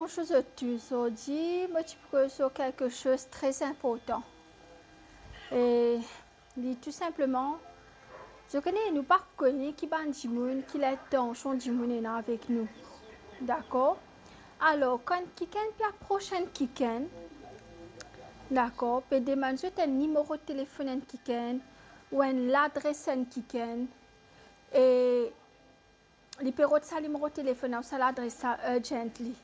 chose aujourd'hui, moi tu peux sur quelque chose de très important. Et tout simplement, je connais nous pas connu qui ban Jimoun, qui est tension Jimoun est là avec nous. D'accord? Alors, quand quelqu'un la prochaine quelqu'un, d'accord, peut demander un numéro de téléphone quelqu'un ou l'adresse quelqu'un et les perrots de sa numéro de téléphone ou sa l'adresse urgently.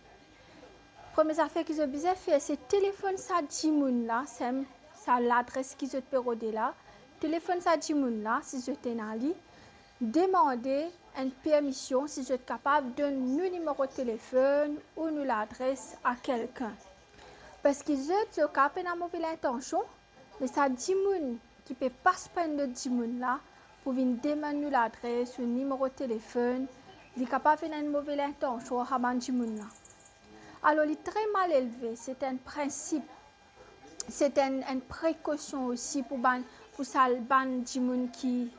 Première affaire qu'ils ont besoin faire, c'est téléphone ça Jimoun là, c'est ça l'adresse qu'ils ont perrodé là. Téléphone ça Jimoun là, si je t'ai nali, demander une permission si je suis capable de nous numéro de téléphone ou nous l'adresse à quelqu'un. Parce qu'ils ont capable de mauvaise intention, mais ça Jimoun qui peut pas se prendre de Jimoun là pour venir demander nous l'adresse ou le numéro de téléphone, il est capable de faire une mauvaise intention à Jimoun là. Alors, il est très mal élevé. C'est un principe. C'est une précaution aussi pour ça ban Jimoun qui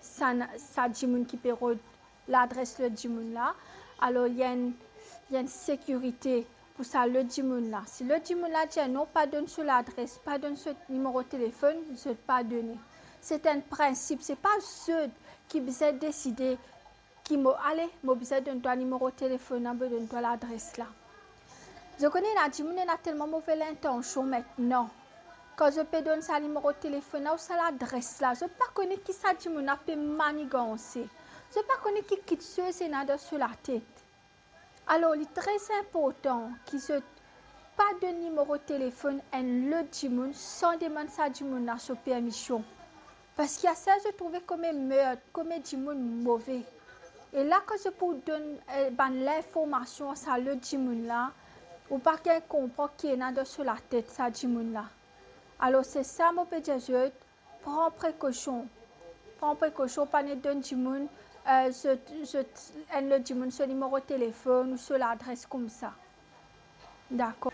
perd l'adresse de Jimoun là. Alors, il y a une sécurité pour ça le Jimoun là. Si le Jimoun là dit non, pas donne sur l'adresse, pas donne ce numéro de téléphone, je ne vais pas donner. C'est un principe. Ce n'est pas ceux qui besoin décider qui m'ont allez, moi besoin de ton numéro de téléphone, donne toi l'adresse là. Je connais la Jimoun a tellement mauvaise intention maintenant. Quand je peux donner sa numéro de téléphone ou sa l'adresse là, je ne sais pas connaître qui sa Jimoun a pu manigancer. Je ne sais pas connaître qui quitte ce sénat sur la tête. Alors, il est très important qu'il ne pas de numéro de téléphone et le Jimoun sans demander sa Jimoun à sa permission. Parce qu'il y a ça, je trouvais comme un meurtre, comme un Jimoun mauvais. Et là, quand je peux donner l'information à le Jimoun là, ou pas qu'elle comprend qui est dans sur la tête, ça Jimoun là. Alors c'est ça, mon petit Jésus, prends précaution. Prends précaution, pas de donner Jimoun, le Jimoun sur le numéro de téléphone ou sur l'adresse comme ça. D'accord.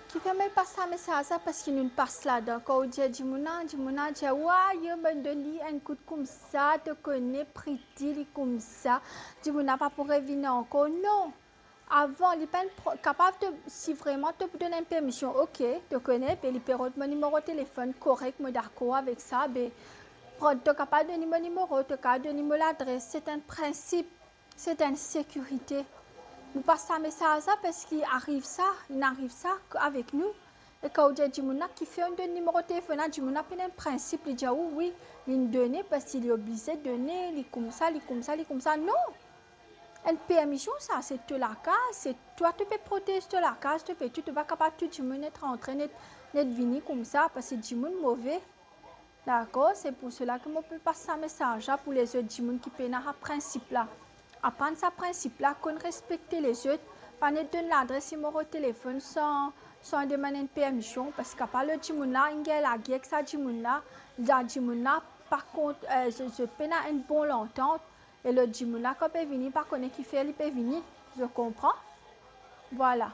Qui fait même pas ça, mais ça parce qu'il nous passe là. Quand on dit Jimouna dit, ouais, je me donne un coup de comme ça, te connais, priti, comme ça. Jimouna pas pour revenir encore, non. Avant, il n'est pas capable de, si vraiment te donner une permission, ok, tu connais, puis il peut mon numéro de téléphone correct, moi d'accord avec ça, mais tu es capable de donner mon numéro, tu es capable de donner mon adresse, c'est un principe, c'est une sécurité. Nous passons un message parce qu'il arrive ça avec nous. Et quand on dit qui fait un numéro de téléphone, on a un principe, il dit oui, il donne parce qu'il est obligé de donner, il est comme ça, il est comme ça, il est comme ça. Non! Une permission, ça, c'est toi la case, c'est toi, tu peux protéger de la case, tu ne vas pas capable de tout être en train d'être venir comme ça, parce que c'est mauvais. D'accord? C'est pour cela que je peux passer un message pour les autres qui peuvent avoir ce principe-là. Apprendre ce principe-là, qu'on respecte les autres, pas ne donner l'adresse numéro de téléphone sans demander une permission, parce qu'à part le là, il y a la guerre que ça là, par contre, je peux avoir une bonne entente. Et le Jimoun là, quand il peut venir, par contre, qui fait, il peut venir. Je comprends. Voilà.